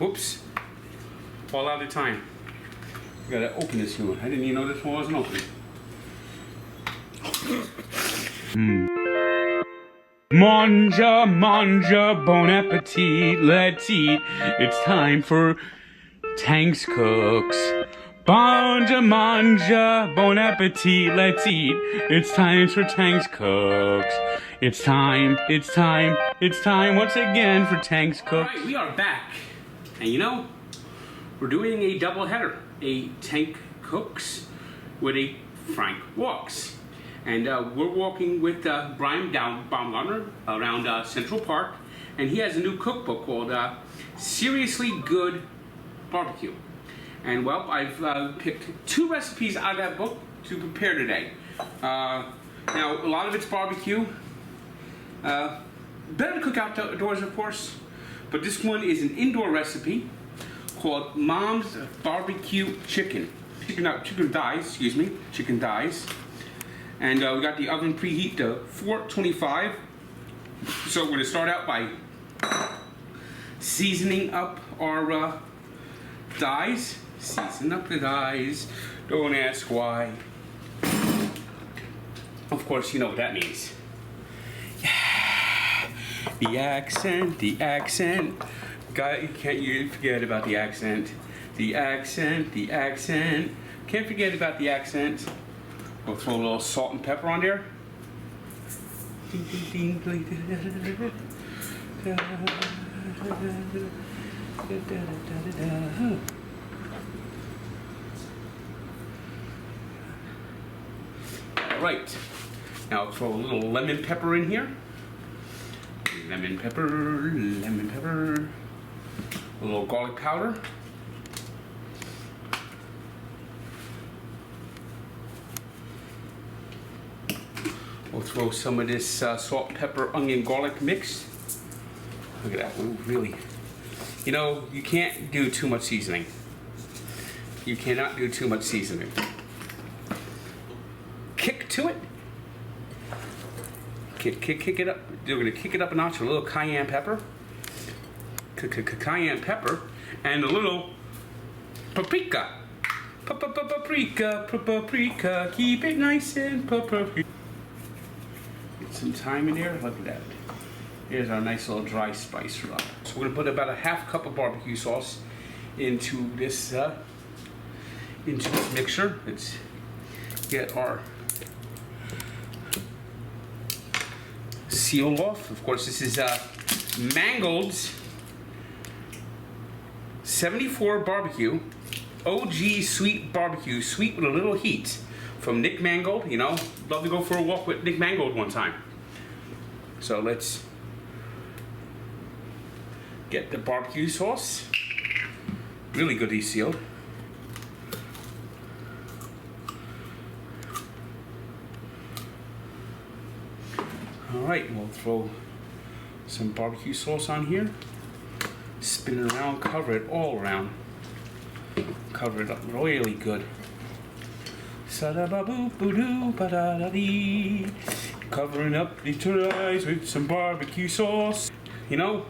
Whoops. All out of time. I gotta open this one. I didn't even know this one wasn't open. Manja, manja, bon appetit, let's eat. It's time for Tanks Cooks. Manja, manja, bon appetit, let's eat. It's time for Tanks Cooks. It's time once again for Tanks Cooks. Alright, we are back. And you know, we're doing a double header. A Tank Cooks with a Frank Walks. And we're walking with Brian Baumgartner around Central Park, and he has a new cookbook called Seriously Good Barbecue. And well, I've picked 2 recipes out of that book to prepare today. Now, a lot of it's barbecue. Better to cook outdoors, of course, but this one is an indoor recipe called Mom's BBQ Chicken. Chicken thighs. And we got the oven preheat to 425. So we're going to start out by seasoning up our thighs. Season up the thighs. Don't ask why. Of course, you know what that means. Yeah. The accent. God, can't you forget about the accent. The accent. Can't forget about the accent. We'll throw a little salt and pepper on there. All right. Now I'll throw a little lemon pepper in here. Lemon pepper. A little garlic powder. We'll throw some of this salt, pepper, onion, garlic mix. Look at that. Ooh, really. You know, you can't do too much seasoning. You cannot do too much seasoning. Kick to it. Kick it up. You're going to kick it up a notch with a little cayenne pepper. Cayenne pepper. And a little paprika. Paprika. Keep it nice and paprika. Some thyme in there. Look at that. Here's our nice little dry spice rub. So we're gonna put about a half cup of barbecue sauce into this mixture. Let's get our seal off. Of course, this is Mangold's 74 barbecue, OG sweet barbecue, sweet with a little heat. From Nick Mangold, you know, love to go for a walk with Nick Mangold one time. So let's get the barbecue sauce. Really goodly sealed. All right, we'll throw some barbecue sauce on here. Spin it around, cover it all around. Cover it up really good. Covering up the thighs with some barbecue sauce. You know,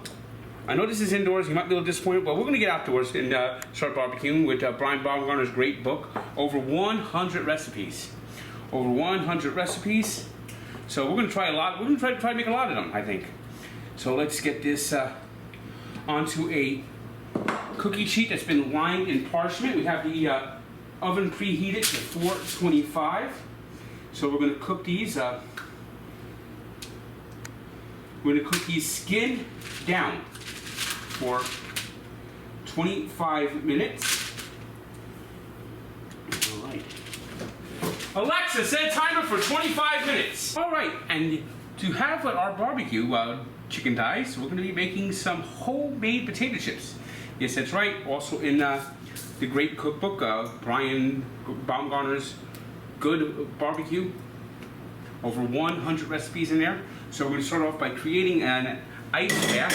I know this is indoors, you might be a little disappointed, but we're going to get outdoors and start barbecuing with Brian Baumgartner's great book. Over 100 recipes. Over 100 recipes. So we're going to try a lot. We're going to try to make a lot of them, I think. So let's get this onto a cookie sheet that's been lined in parchment. We have the oven preheated to 425. So we're going to cook these. We're going to cook these skin down for 25 minutes. All right. Alexa, set a timer for 25 minutes. All right, and to have our barbecue chicken thighs, we're going to be making some homemade potato chips. Yes, that's right. Also in the great cookbook, Brian Baumgartner's Good Barbecue. Over 100 recipes in there. So we're going to start off by creating an ice bath.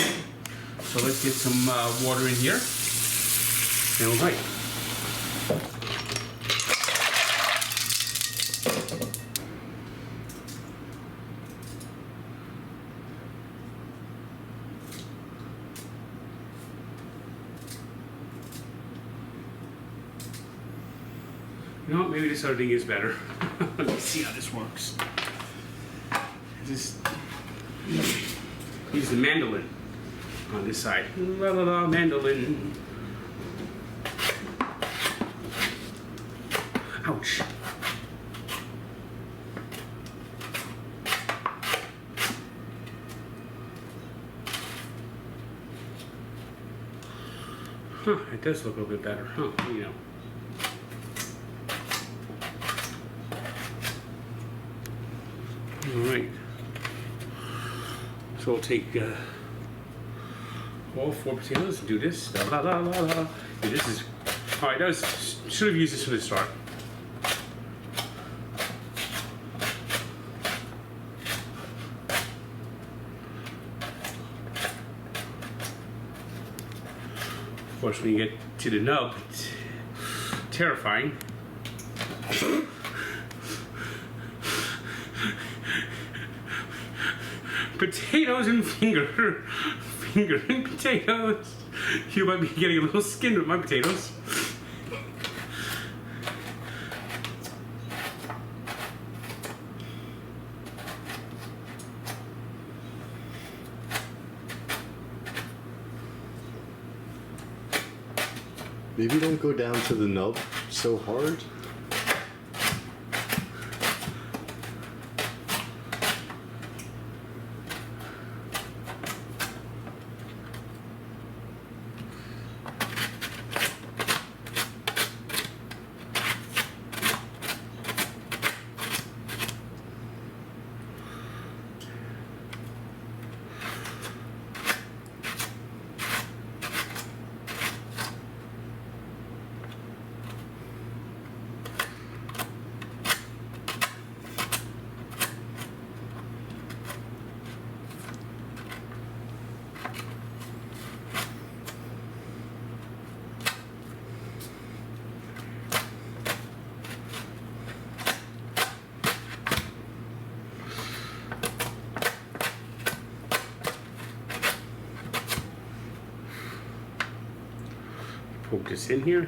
So let's get some water in here. All right. You know what? Maybe this other thing is better. Let me see how this works. Just use the mandolin on this side. La la la, mandolin. Ouch. Huh, it does look a little bit better, huh? You know. All right. So we'll take all 4 potatoes and do this. La la la la. Okay, this is. All right, should have used this from the start. Of course, when you get to the nub, it's terrifying. Potatoes and finger and potatoes. You might be getting a little skin with my potatoes. Maybe don't go down to the nub so hard. Poke this in here.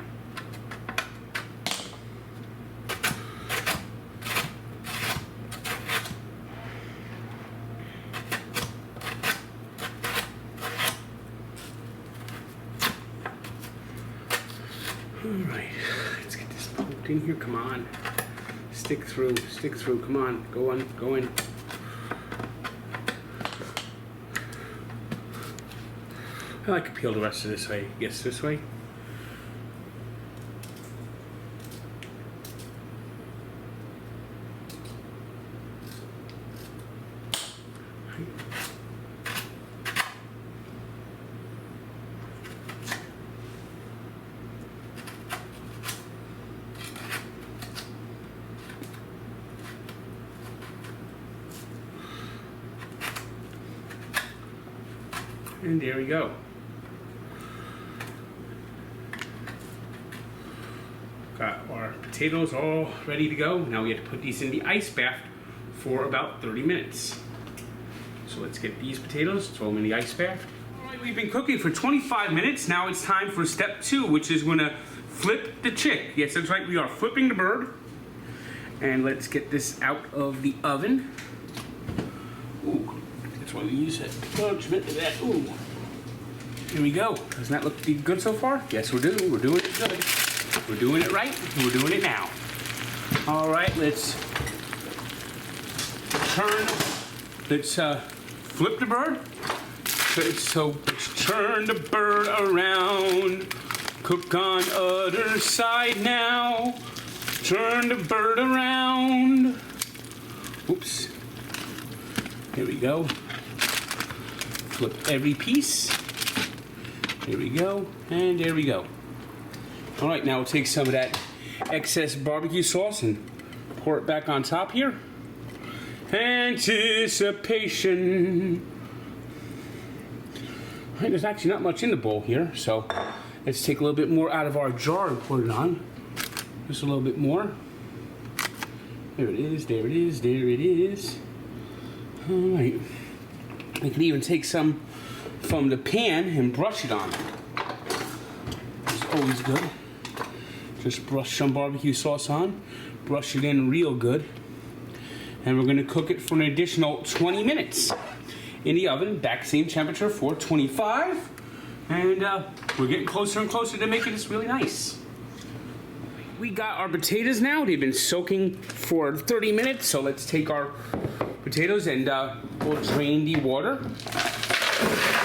All right, let's get this poked in here. Come on, stick through. Come on, go in. I like to peel the rest of this way. Yes, this way. And there we go. Got our potatoes all ready to go. Now we have to put these in the ice bath for about 30 minutes. So let's get these potatoes, throw them in the ice bath. All right, we've been cooking for 25 minutes. Now it's time for step 2, which is gonna flip the chick. Yes, that's right, we are flipping the bird. And let's get this out of the oven. Ooh. That's why we use it. Parchment to that. Ooh. Here we go. Doesn't that look good so far? Yes, we're doing it good. We're doing it right. We're doing it now. All right, let's flip the bird. So let's turn the bird around. Cook on other side now. Turn the bird around. Oops. Here we go. Flip every piece. There we go, and there we go. All right, now we'll take some of that excess barbecue sauce and pour it back on top here. Anticipation. All right, there's actually not much in the bowl here, so let's take a little bit more out of our jar and put it on. Just a little bit more. There it is, there it is, there it is. All right. I can even take some from the pan and brush it on. It's always good. Just brush some barbecue sauce on. Brush it in real good. And we're gonna cook it for an additional 20 minutes in the oven, back same temperature, 425. And we're getting closer and closer to making this really nice. We got our potatoes now. They've been soaking for 30 minutes. So let's take our potatoes and we'll drain the water.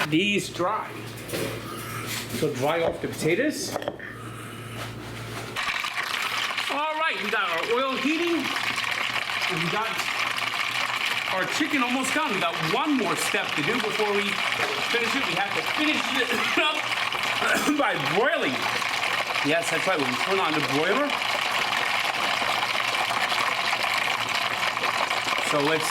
These dry. So dry off the potatoes. All right, we got our oil heating. And we got our chicken almost done. We got one more step to do before we finish it. We have to finish it up by broiling. Yes, that's right. When we turn on the broiler. So let's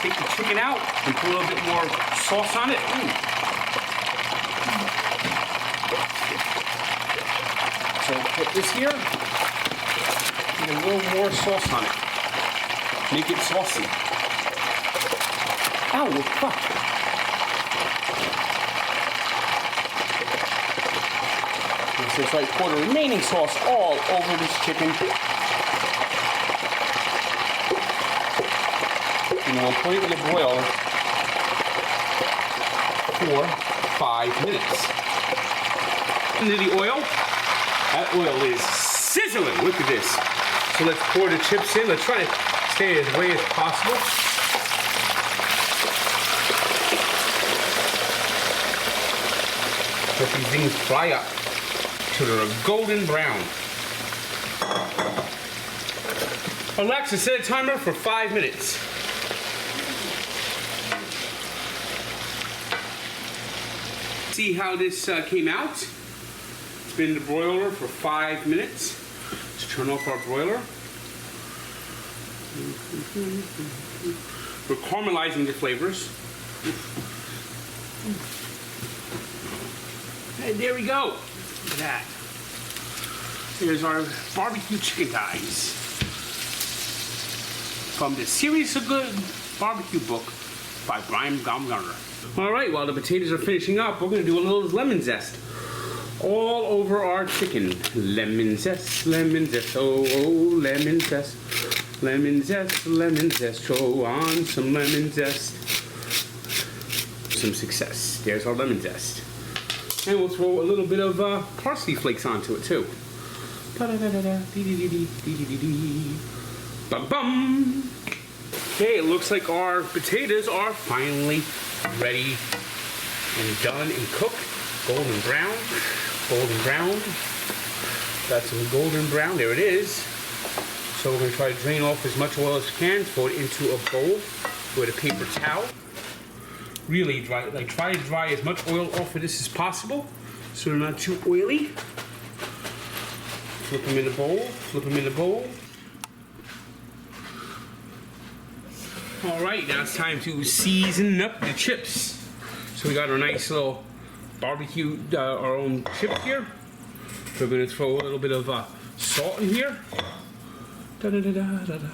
take the chicken out and put a little bit more sauce on it. So put this here. And a little more sauce on it. Make it saucy. Ow, well, fuck. So it's like pour the remaining sauce all over this chicken. And we'll put it in the broiler for 5 minutes. Into the oil. That oil is sizzling. Look at this. So let's pour the chips in. Let's try to stay as way as possible. Let these things fry up till they're a golden brown. Alexa, set a timer for 5 minutes. See how this came out? It's been in the broiler for 5 minutes. Let's turn off our broiler. We're caramelizing the flavors. And there we go. Look at that. Here's our barbecue chicken thighs from the Series of Good barbecue book by Baumgartner. All right, while the potatoes are finishing up, we're going to do a little lemon zest all over our chicken. Lemon zest, oh, oh, lemon zest, lemon zest, lemon zest. Throw on some lemon zest. Some success. There's our lemon zest. And we'll throw a little bit of parsley flakes onto it too. Bum bum. Okay, it looks like our potatoes are finally ready and done and cooked. Golden brown, golden brown. Got some golden brown, there it is. So we're gonna try to drain off as much oil as we can, throw it into a bowl with a paper towel. Really dry, like try to dry as much oil off of this as possible so they're not too oily. Flip them in the bowl, flip them in the bowl. All right, now it's time to season up the chips. So we got our nice little barbecue, our own chips here. We're gonna throw a little bit of salt in here. Da, da, da, da, da, da.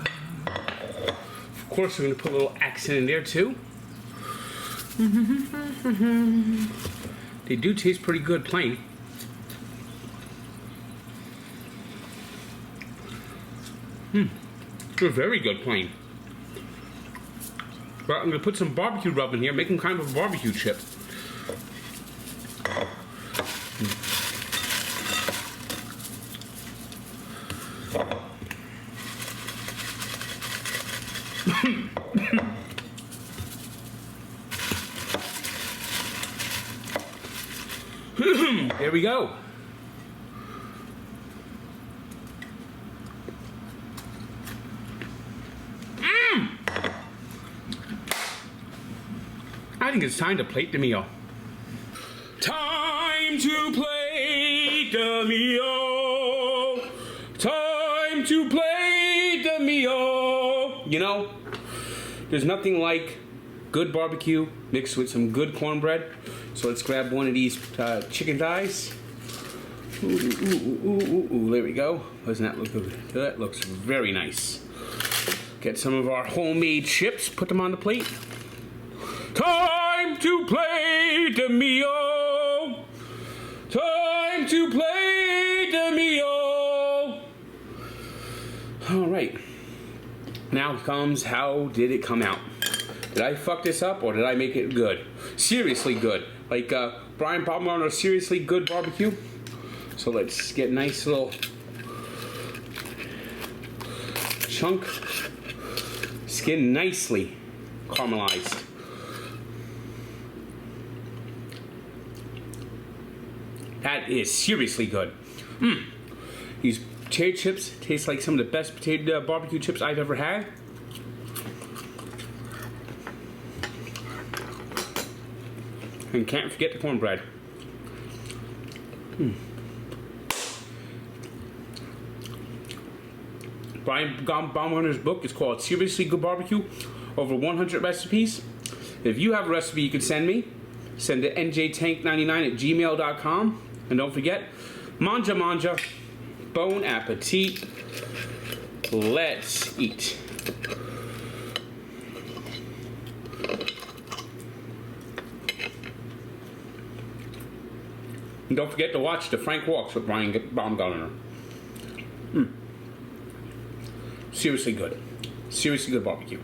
Of course, we're gonna put a little accent in there too. They do taste pretty good plain. They're very good plain. But I'm going to put some barbecue rub in here, make them kind of a barbecue chip. There we go. I think it's time to plate the meal. Time to plate the meal. Time to plate the meal. You know, there's nothing like good barbecue mixed with some good cornbread. So let's grab one of these chicken thighs. Ooh, ooh, ooh, ooh, ooh, there we go. Doesn't that look good? That looks very nice. Get some of our homemade chips, put them on the plate. Time to plate the meal. Time to plate All right. Now comes, how did it come out? Did I fuck this up or did I make it good? Seriously good. Like Brian Baumgartner, seriously good barbecue. So let's get a nice little chunk. Skin nicely caramelized. That is seriously good. These potato chips taste like some of the best potato barbecue chips I've ever had. And can't forget the cornbread. Brian Baumgartner's book is called Seriously Good Barbecue, over 100 recipes. If you have a recipe you can send me, send it njtank99@gmail.com. And don't forget, manja manja, bon appetit, let's eat. And don't forget to watch the Frank Walks with Brian Baumgartner. Seriously good. Seriously good barbecue.